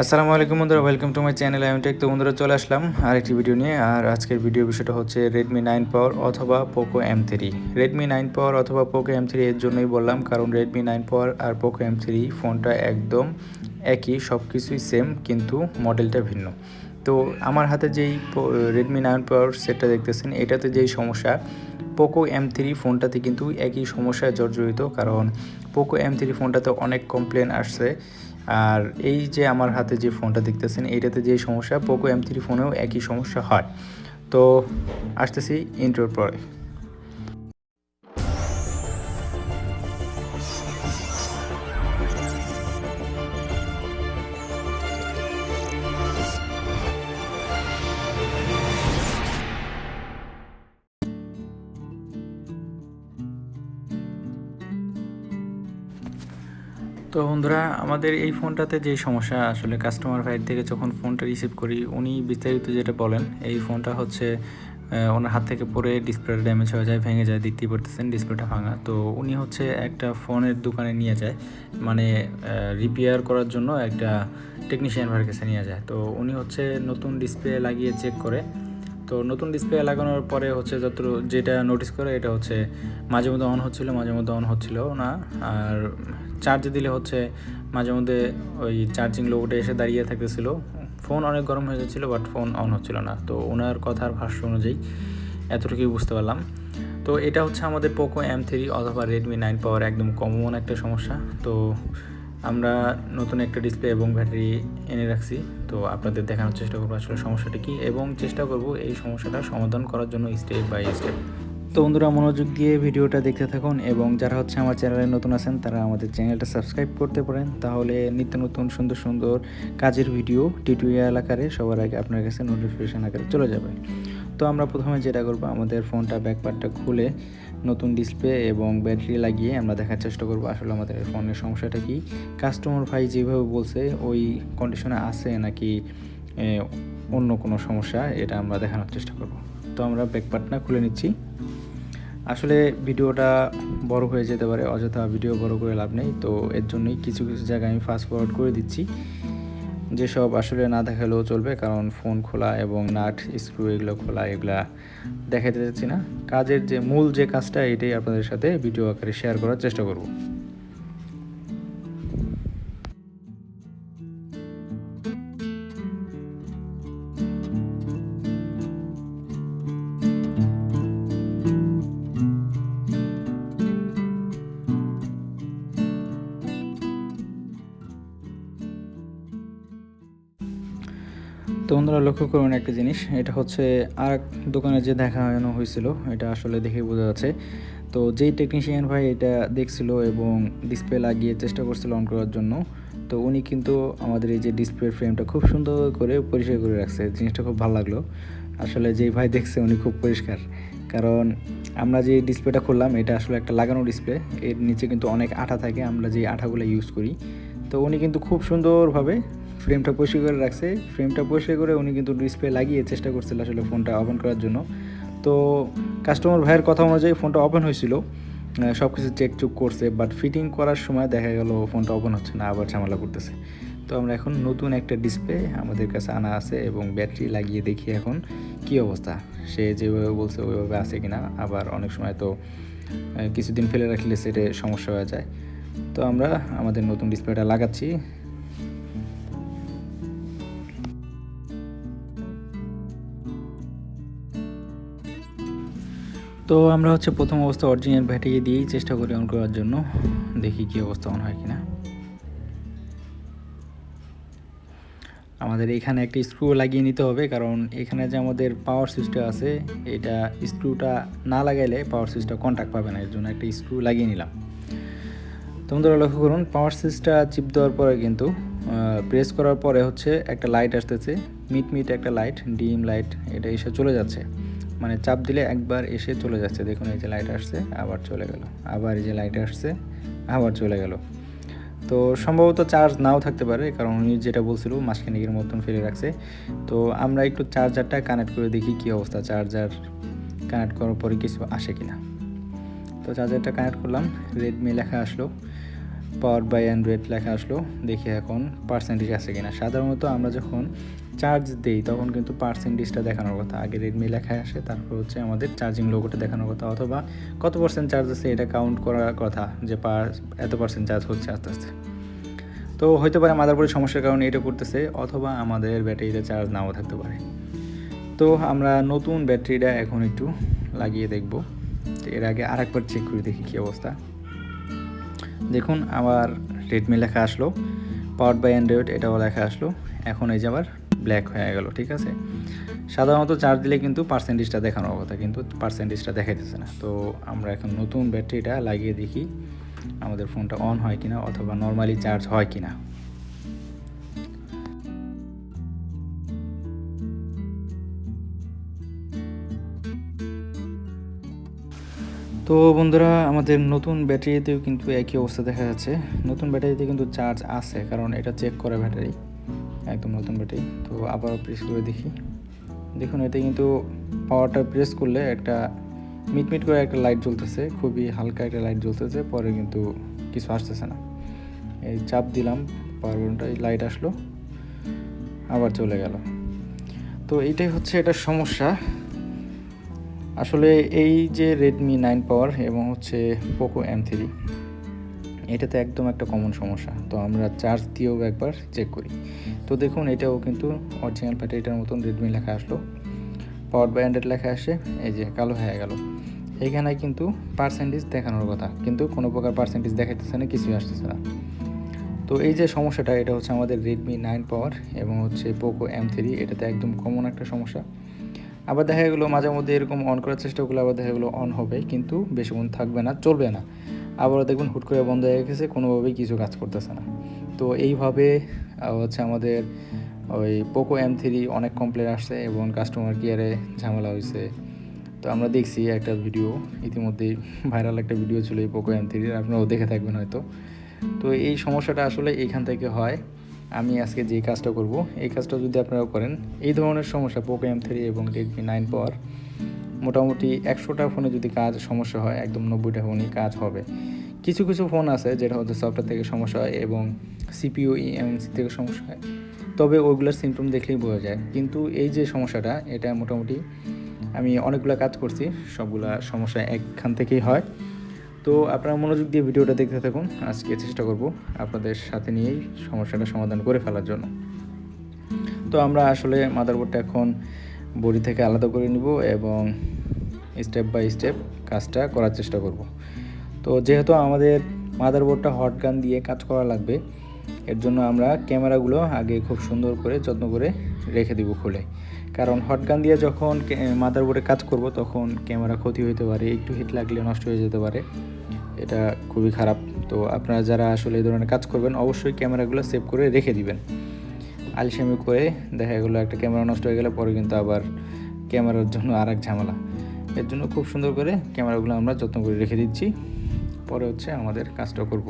আসসালামু আলাইকুম বন্ধুরা, welcome to my channel I M tech. তো বন্ধুরা চলে আসলাম আরেকটি ভিডিও নিয়ে। আর আজকের ভিডিও বিষয়টা হচ্ছে রেডমি 9 পাওয়ার অথবা পোকো M3। রেডমি 9 পাওয়ার অথবা পোকো M3 এর জন্যই বললাম, কারণ রেডমি 9 পাওয়ার আর পোকো M3 ফোনটা একদম একই, সব কিছুই সেম, কিন্তু মডেলটা ভিন্ন। তো আমার হাতে যেই রেডমি 9 পাওয়ার সেটটা দেখতেছেন, এটাতে যেই সমস্যা, পোকো M3 ফোনটাতে কিন্তু একই সমস্যায় জর্জরিত। কারণ পোকো M3 ফোনটাতে অনেক কমপ্লেন আসছে। আর এই যে আমার হাতে যে ফোনটা দেখতেছেন, এইটাতে যে সমস্যা, পোকো M3 ফোনেও একই সমস্যা হয়। তো আসতেছি ইন্ট্রোর পরে। তো বন্ধুরা, আমাদের এই ফোনটাতে যে সমস্যা, আসলে কাস্টমার ভাইয়ের থেকে যখন ফোনটা রিসিভ করি, উনি বিস্তারিত যেটা বলেন, এই ফোনটা হচ্ছে ওনার হাত থেকে পড়ে ডিসপ্লেটা ড্যামেজ হয়ে যায়, ভেঙে যায়, দেখতেই পারতেছেন ডিসপ্লেটা ভাঙা। তো উনি হচ্ছে একটা ফোনের দোকানে নিয়ে যায়, মানে রিপেয়ার করার জন্য একটা টেকনিশিয়ান ভাইয়ের কাছে নিয়ে যায়। তো উনি হচ্ছে নতুন ডিসপ্লে লাগিয়ে চেক করে। তো নতুন ডিসপ্লে লাগানোর পরে হচ্ছে যেটা নোটিস করে, এটা হচ্ছে মাঝে মধ্যে অন হচ্ছিলো, মাঝে মধ্যে অন হচ্ছিল না। আর চার্জে দিলে হচ্ছে মাঝে মধ্যে ওই চার্জিং লোগোটা এসে দাঁড়িয়ে থাকতেছিল। ফোন অনেক গরম হয়ে যাচ্ছিলো, বাট ফোন অন হচ্ছিল না। তো ওনার কথার ভাষ্য অনুযায়ী এতটুকুই বুঝতে পারলাম। তো এটা হচ্ছে আমাদের পোকো M3 অথবা রেডমি 9 পাওয়ার একদম কমন একটা সমস্যা। তো আমরা নতুন একটা ডিসপ্লে এবং ব্যাটারি এনে রাখছি। তো আপনাদের দেখানোর চেষ্টা করবো আসলে সমস্যাটা কী, এবং চেষ্টা করব এই সমস্যাটা সমাধান করার জন্য স্টেপ বাই স্টেপ। তো বন্ধুরা, মনোযোগ দিয়ে ভিডিওটা দেখতে থাকুন, এবং যারা হচ্ছে আমার চ্যানেলে নতুন আছেন তারা আমাদের চ্যানেলটা সাবস্ক্রাইব করতে পারেন। তাহলে নিত্য নতুন সুন্দর সুন্দর কাজের ভিডিও টিউটোরিয়াল আকারে সবার আগে আপনার কাছে নোটিফিকেশান আকারে চলে যাবে। তো আমরা প্রথমে যেটা করব, আমাদের ফোনটা ব্যাকপার্টটা খুলে নতুন ডিসপ্লে এবং ব্যাটারি লাগিয়ে আমরা দেখার চেষ্টা করব আসলে আমাদের ফোনের সমস্যাটা কি। কাস্টমার ভাই যেভাবে বলছে ওই কন্ডিশনে আছে নাকি অন্য কোনো সমস্যা, এটা আমরা দেখানোর চেষ্টা করব। তো আমরা ব্যাকপার্টটা খুলে নিচ্ছি। আসলে ভিডিওটা বড় হয়ে যেতে পারে, অযথা ভিডিও বড় করে লাভ নেই। তো এর জন্যই কিছু কিছু জায়গায় আমি ফাস্ট ফরওয়ার্ড করে দিচ্ছি, যেসব আসলে না দেখালেও চলবে, কারণ ফোন খোলা এবং নাট স্ক্রু এগুলো খোলা, এগুলা দেখাতে যাচ্ছি না। কাজের যে মূল যে কাজটা, এটাই আপনাদের সাথে ভিডিও আকারে শেয়ার করার চেষ্টা করব। তো বন্ধুরা, লক্ষ্য করুন একটা জিনিস, এটা হচ্ছে আর দোকানে যে দেখানো হয়েছিল, এটা আসলে দেখে বোঝা যাচ্ছে। তো যেই টেকনিশিয়ান ভাই এটা দেখছিল এবং ডিসপ্লে লাগিয়ে চেষ্টা করছিল অন করার জন্য, তো উনি কিন্তু আমাদের এই যে ডিসপ্লের ফ্রেমটা খুব সুন্দর করে পরিষ্কার করে রাখছে। জিনিসটা খুব ভালো লাগলো। আসলে যেই ভাই দেখছে উনি খুব পরিষ্কার, কারণ আমরা যে ডিসপ্লেটা খুললাম, এটা আসলে একটা লাগানো ডিসপ্লে, এর নিচে কিন্তু অনেক আঠা থাকে, আমরা যে আঠাগুলো ইউজ করি। তো উনি কিন্তু খুব সুন্দরভাবে ফ্রেমটা পরিষ্কার করে রাখছে। ফ্রেমটা পরিষ্কার করে উনি কিন্তু ডিসপ্লে লাগিয়ে চেষ্টা করছিল আসলে ফোনটা ওপেন করার জন্য। তো কাস্টমার ভাইয়ের কথা অনুযায়ী ফোনটা ওপেন হয়েছিল, সব কিছু চেক করছে, বাট ফিটিং করার সময় দেখা গেল ফোনটা ওপেন হচ্ছে না, আবার ঝামেলা করতেছে। তো আমরা এখন নতুন একটা ডিসপ্লে আমাদের কাছে আনা আছে এবং ব্যাটারি লাগিয়ে দেখি এখন কী অবস্থা, সে যেভাবে বলছে ওইভাবে আছে কিনা। আবার অনেক সময় তো কিছুদিন ফেলে রাখলে সেটা সমস্যা হয়ে যায়। তো আমরা আমাদের নতুন ডিসপ্লেটা লাগাচ্ছি। তো আমরা হচ্ছে প্রথম অবস্থা অরিজিনাল ব্যাটারি দিয়েই চেষ্টা করি অন করার জন্য, দেখি কী অবস্থা অন হয় কিনা। আমাদের এখানে একটা স্ক্রু লাগিয়ে নিতে হবে, কারণ এখানে যে আমাদের পাওয়ার সুইচটা আছে, এটা স্ক্রুটা না লাগাইলে পাওয়ার সুইচটা কন্ট্যাক্ট পাবে না, এর জন্য একটা স্ক্রু লাগিয়ে নিলাম। তোমরা লক্ষ্য করুন, পাওয়ার সুইচটা চিপ দেওয়ার পরে কিন্তু প্রেস করার পরে হচ্ছে একটা লাইট আসতেছে, মিট একটা লাইট, ডিম লাইট, এটা এসে চলে যাচ্ছে। মানে চাপ দিলে একবার এসে চলে যাচ্ছে। দেখুন, এই যে লাইট আসছে, আবার চলে গেল, আবার এই যে লাইট আসছে, আবার চলে গেল। তো সম্ভবত চার্জ নাও থাকতে পারে, কারণ উনি যেটা বলছিল মাসখানেকের মতন ফেলে রাখছে। তো আমরা একটু চার্জারটা কানেক্ট করে দেখি কী অবস্থা, চার্জার কানেক্ট করার পরে কিছু আসে কিনা। তো চার্জারটা কানেক্ট করলাম, রেডমি লেখা আসলো। পাওয়ার বাই অ্যান্ড্রয়েড লেখা আসলো, দেখি এখন পার্সেন্টেজ আছে কিনা। সাধারণত আমরা যখন চার্জ দিই তখন কিন্তু পার্সেন্টেজটা দেখানোর কথা, আগে রেডমি লেখা আসে, তারপর হচ্ছে আমাদের চার্জিং লোগোটা দেখানোর কথা, অথবা কত পার্সেন্ট চার্জ আছে এটা কাউন্ট করার কথা, যে এত পার্সেন্ট চার্জ হচ্ছে আস্তে আস্তে। তো হতে পারে মাদারবোর্ডের সমস্যার কারণে এটা করতেছে, অথবা আমাদের ব্যাটারিতে চার্জ নাও থাকতে পারে। তো আমরা নতুন ব্যাটারিটা এখন একটু লাগিয়ে দেখব। তো এর আগে আরেকবার চেক করে দেখি কী অবস্থা। দেখুন আবার রেডমি লেখা আসলো, পাওয়ার বাই অ্যান্ড্রয়েড এটাও লেখা আসলো, এখন এই যে আবার ব্ল্যাক হয়ে গেল। ঠিক আছে, সাধারণত চার্জ দিলে কিন্তু পার্সেন্টেজটা দেখানোর কথা, কিন্তু পার্সেন্টেজটা দেখাইতেছে না। তো আমরা এখন নতুন ব্যাটারিটা লাগিয়ে দেখি আমাদের ফোনটা অন হয় কিনা, অথবা নর্মালি চার্জ হয় কিনা। তো বন্ধুরা, আমাদের নতুন ব্যাটারিতেও কিন্তু একই অবস্থা দেখা যাচ্ছে। নতুন ব্যাটারিতে কিন্তু চার্জ আছে, কারণ এটা চেক করে ব্যাটারি, একদম নতুন ব্যাটারি। তো আবারও প্রেস করে দেখি। দেখুন এতে কিন্তু পাওয়ারটা প্রেস করলে একটা মিটমিট করে একটা লাইট জ্বলতেছে, খুবই হালকা একটা লাইট জ্বলতেছে, পরে কিন্তু কিছু আসতেছে না। এই চাপ দিলাম পাওয়ার বাটনটা, এই লাইট আসলো, আবার চলে গেল। তো এইটাই হচ্ছে এটার সমস্যা। আসলে এই যে রেডমি 9 পাওয়ার এবং হচ্ছে পোকো M3, এটাতে একদম একটা কমন সমস্যা। তো আমরা চার্জ দিয়েও একবার চেক করি। তো দেখুন এটাও কিন্তু অরিজিনাল ব্যাটারিটার মতন রেডমি লেখা আসলো, পাওয়ার বাই অ্যান্ড্রয়েড লেখা আসে, এই যে কালো হয়ে গেল। এখানে কিন্তু পার্সেন্টেজ দেখানোর কথা, কিন্তু কোনো প্রকার পার্সেন্টেজ দেখাইতেছে না, কিছুই আসতেছে না। তো এই যে সমস্যাটা, এটা হচ্ছে আমাদের রেডমি 9 পাওয়ার এবং হচ্ছে পোকো M3, এটাতে একদম কমন একটা সমস্যা। আবার দেখা গেলো মাঝে মধ্যে এরকম অন করার চেষ্টা করলে আবার দেখা গেলো অন হবে, কিন্তু বেশিক্ষণ থাকবে না, চলবে না। আবারও দেখবেন হুট করে বন্ধ হয়ে গেছে, কোনোভাবেই কিছু কাজ করতেছে না। তো এইভাবে হচ্ছে আমাদের ওই পোকো M3 অনেক কমপ্লেন আসছে এবং কাস্টমার কেয়ারে ঝামেলা হয়েছে। তো আমরা দেখছি একটা ভিডিও, ইতিমধ্যেই ভাইরাল একটা ভিডিও ছিল এই পোকো M3, আপনারাও দেখে থাকবেন হয়তো। তো এই সমস্যাটা আসলে এইখান থেকে হয়। আমি আজকে যে কাজটা করব, এই কাজটা যদি আপনারাও করেন, এই ধরনের সমস্যা পোকো M3 এবং রেডমি 9 পাওয়ার মোটামুটি 100টা ফোনে যদি সমস্যা হয়, একদম 90টা ফোনই কাজ হবে। কিছু কিছু ফোন আছে যেটা হচ্ছে সফটওয়্যার থেকে সমস্যা হয় এবং CPU EMC থেকে সমস্যা হয়, তবে ওইগুলোর সিমটম দেখলেই বোঝা যায়। কিন্তু এই যে সমস্যাটা, এটা মোটামুটি আমি অনেকগুলো কাজ করছি, সবগুলা সমস্যা একখান থেকেই হয়। তো আপনারা মনোযোগ দিয়ে ভিডিওটা দেখতে থাকুন, আজকে চেষ্টা করব আপনাদের সাথে নিয়েই সমস্যাটা সমাধান করে ফেলার জন্য। তো আমরা আসলে মাদারবোর্ডটা এখন বডি থেকে আলাদা করে নিব এবং স্টেপ বাই স্টেপ কাজটা করার চেষ্টা করব। তো যেহেতু আমাদের মাদারবোর্ডটা হট গান দিয়ে কাজ করা লাগবে, এর জন্য আমরা ক্যামেরাগুলো আগে খুব সুন্দর করে যত্ন করে রেখে দিব খুলে, কারণ হট গান দিয়ে যখন মাদারবোর্ডে কাজ করব তখন ক্যামেরা ক্ষতি হতে পারে, একটু হিট লাগলে নষ্ট হয়ে যেতে পারে, এটা খুবই খারাপ। তো আপনারা যারা আসলে এই ধরনের কাজ করবেন অবশ্যই ক্যামেরাগুলো সেভ করে রেখে দিবেন। আলসেমি করে দেখা গেলো একটা ক্যামেরা নষ্ট হয়ে গেলে পরে কিন্তু আবার ক্যামেরার জন্য আর এক ঝামেলা। এর জন্য খুব সুন্দর করে ক্যামেরাগুলো আমরা যত্ন করে রেখে দিচ্ছি, পরে হচ্ছে আমাদের কাজটা করব।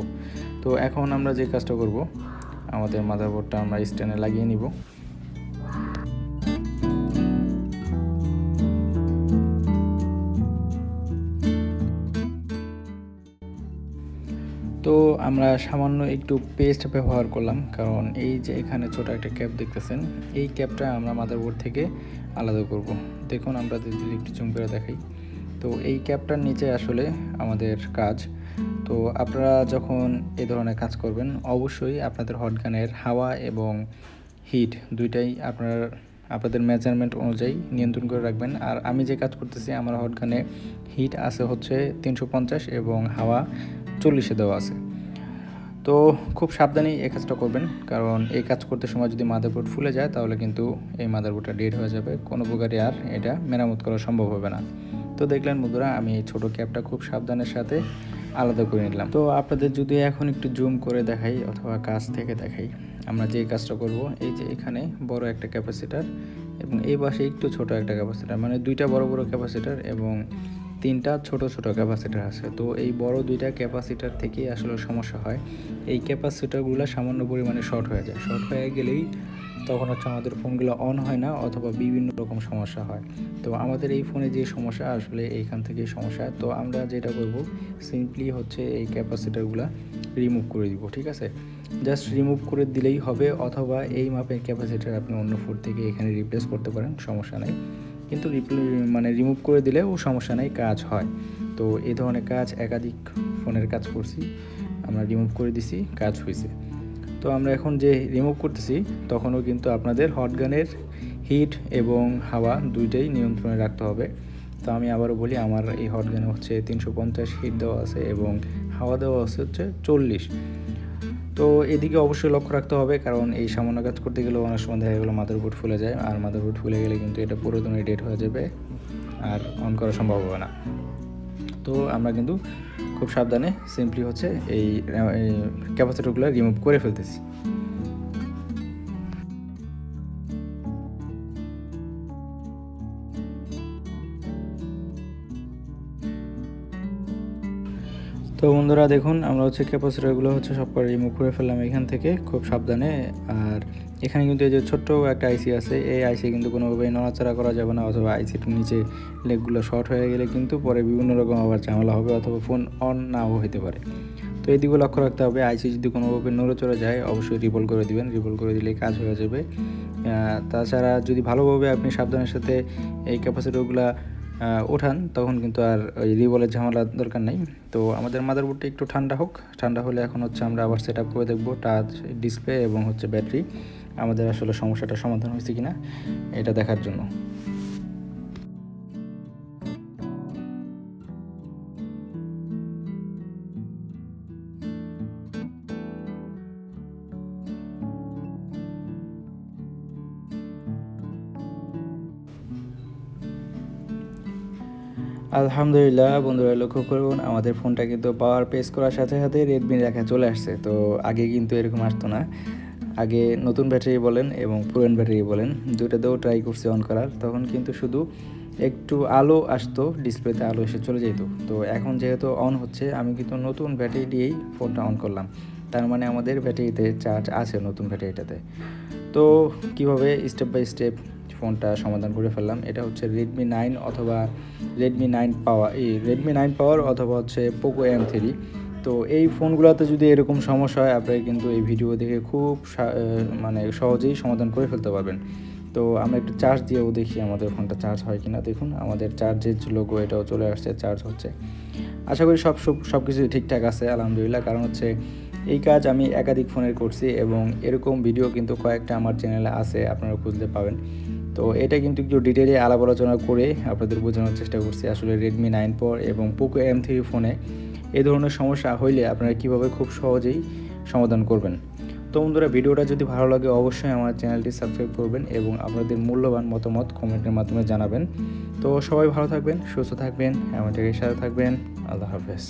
তো এখন আমরা যে কাজটা করব, আমাদের মাদারবোর্ডটা আমরা স্ট্যান্ডে লাগিয়ে নিব। তো আমরা সামান্য একটু পেস্ট ব্যবহার করলাম, কারণ এই যে এখানে ছোট একটা ক্যাপ দেখতেছেন, এই ক্যাপটা আমরা মাদারবোর্ড থেকে আলাদা করব। দেখুন আমরা যদি একটু জুম করে দেখাই, তো এই ক্যাপটার নিচে আসলে আমাদের কাজ। তো আপনারা যখন এই ধরনের কাজ করবেন অবশ্যই আপনাদের হটগানের হাওয়া এবং হিট দুইটাই আপনাদের মেজারমেন্ট অনুযায়ী নিয়ন্ত্রণ করে রাখবেন। আর আমি যে কাজ করতেছি, আমার হটগানে হিট আছে হচ্ছে 350 এবং হাওয়া 40-এ দেওয়া আছে। তো খুব সাবধানেই এই কাজটা করবেন, কারণ এই কাজ করতে সময় যদি মাদারবোর্ড ফুলে যায় তাহলে কিন্তু এই মাদারবোর্ডটা ডেড হয়ে যাবে, কোনো প্রকারে আর এটা মেরামত করা সম্ভব হবে না। তো দেখলেন বন্ধুরা, আমি এই ছোটো ক্যাপটা খুব সাবধানের সাথে আলাদা করে নিলাম। তো আপনাদের যদি এখন একটু জুম করে দেখাই অথবা কাছ থেকে দেখাই, আমরা যে কাজটা করব, এই যে এখানে বড় একটা ক্যাপাসিটার এবং এই পাশে একটু ছোট একটা ক্যাপাসিটার, মানে দুইটা বড় বড় ক্যাপাসিটার এবং তিনটা ছোট ছোট ক্যাপাসিটার আছে। তো এই বড় দুইটা ক্যাপাসিটার থেকেই আসলে সমস্যা হয়। এই ক্যাপাসিটারগুলো সামান্য পরিমাণে শর্ট হয়ে যায়, শর্ট হয়ে গেলেই তখন হচ্ছে আমাদের ফোনগুলো অন হয় না অথবা বিভিন্ন রকম সমস্যা হয়। তো আমাদের এই ফোনে যে সমস্যা আসলে এইখান থেকেই সমস্যা। তো আমরা যেটা করব সিম্পলি হচ্ছে এই ক্যাপাসিটারগুলো রিমুভ করে দিব, ঠিক আছে? জাস্ট রিমুভ করে দিলেই হবে, অথবা এই মাপের ক্যাপাসিটার আপনি অন্য ফোন থেকে এখানে রিপ্লেস করতে পারেন, সমস্যা নাই। কিন্তু রিমুভ করে দিলেও সমস্যা নেই, কাজ হয়। তো এই ধরনের কাজ একাধিক ফোনের কাজ করছি, আমরা রিমুভ করে দিছি, কাজ হয়েছে। তো আমরা এখন যে রিমুভ করতেছি তখনও কিন্তু আপনাদের হট গানের হিট এবং হাওয়া দুইটাই নিয়ন্ত্রণে রাখতে হবে। তো আমি আবারও বলি, আমার এই হট গানে হচ্ছে 350 হিট দেওয়া আছে এবং হাওয়া দেওয়া আছে হচ্ছে 40। তো এদিকে অবশ্যই লক্ষ্য রাখতে হবে, কারণ এই সামান্য কাজ করতে গেলেও অনেক সময় দেখা গেলো মাদারবোর্ড ফুলে যায়, আর মাদারবোর্ড ফুলে গেলে কিন্তু এটা পুরোদমে ডেড হয়ে যাবে, আর অন করা সম্ভব হবে না। তো আমরা কিন্তু খুব সাবধানে সিম্পলি হচ্ছে এই ক্যাপাসিটরগুলো রিমুভ করে ফেলতেছি। তো বন্ধুরা দেখুন, আমরা হচ্ছে ক্যাপাসিটরগুলো হচ্ছে সব করে রিমুভ করে ফেললাম এখান থেকে খুব সাবধানে। আর এখানে কিন্তু এই যে ছোট্ট একটা আইসি আছে, এই আইসি কিন্তু কোনোভাবেই নড়াচড়া করা যাবে না, অথবা আইসিটির নিচে লেগগুলো শর্ট হয়ে গেলে কিন্তু পরে বিভিন্ন রকম আবার ঝামেলা হবে, অথবা ফোন অন নাও হতে পারে। তো এই দিকে লক্ষ্য রাখতে হবে, আইসি যদি কোনোভাবে নড়ে চড়ে যায় অবশ্যই রিভল করে দিবেন, রিভল করে দিলেই কাজ হয়ে যাবে। তাছাড়া যদি ভালোভাবে আপনি সাবধানের সাথে এই ক্যাপাসিটরগুলো ওঠান তখন কিন্তু আর ওই রিবলের ঝামেলার দরকার নেই। তো আমাদের মাদারবোর্ডটা একটু ঠান্ডা হোক, ঠান্ডা হলে এখন হচ্ছে আমরা আবার সেট আপ করে দেখবো টাচ, ডিসপ্লে এবং হচ্ছে ব্যাটারি আমাদের আসলে সমস্যাটা সমাধান হয়েছে কিনা এটা দেখার জন্য। আলহামদুলিল্লাহ বন্ধুরা, লক্ষ্য করুন আমাদের ফোনটা কিন্তু পাওয়ার প্রেস করার সাথে সাথে রেডমি লেখা চলে আসছে। তো আগে কিন্তু এরকম আসতো না, আগে নতুন ব্যাটারি বলেন এবং পুরান ব্যাটারি বলেন দুটোতেও ট্রাই করছি অন করার, তখন কিন্তু শুধু একটু আলো আসতো, ডিসপ্লেতে আলো এসে চলে যেত। তো এখন যেহেতু অন হচ্ছে, আমি কিন্তু নতুন ব্যাটারি দিয়েই ফোনটা অন করলাম, তার মানে আমাদের ব্যাটারিতে চার্জ আছে নতুন ব্যাটারিটাতে। তো কিভাবে স্টেপ বাই স্টেপ ফোনটা সমাধান করে ফেললাম, এটা হচ্ছে রেডমি 9 অথবা রেডমি 9 পাওয়ার অথবা হচ্ছে পোকো M3। তো এই ফোনগুলোতে যদি এরকম সমস্যা হয় আপনারা কিন্তু এই ভিডিও দেখে খুব মানে সহজেই সমাধান করে ফেলতে পারবেন। তো আমরা একটু চার্জ দিয়েও দেখি আমাদের ফোনটা চার্জ হয় কিনা। দেখুন আমাদের চার্জের লোগো এটাও চলে আসছে, চার্জ হচ্ছে। আশা করি সব কিছুই ঠিকঠাক আছে আলহামদুলিল্লাহ, কারণ হচ্ছে এই কাজ আমি একাধিক ফোনের করছি এবং এরকম ভিডিও কিন্তু কয়েকটা আমার চ্যানেলে আছে, আপনারা খুঁজতে পাবেন। তো এটা কিন্তু একটু ডিটেলে আলাপ আলোচনা করে আপনাদের বোঝানোর চেষ্টা করছি আসলে রেডমি 9 প্রো এবং পোকো M3 ফোনে এই ধরনের সমস্যা হইলে আপনারা কীভাবে খুব সহজেই সমাধান করবেন। তো বন্ধুরা, ভিডিওটা যদি ভালো লাগে অবশ্যই আমার চ্যানেলটি সাবস্ক্রাইব করবেন এবং আপনাদের মূল্যবান মতামত কমেন্টের মাধ্যমে জানাবেন। তো সবাই ভালো থাকবেন, সুস্থ থাকবেন, আমাদের সাথে থাকবেন। আল্লাহ হাফেজ।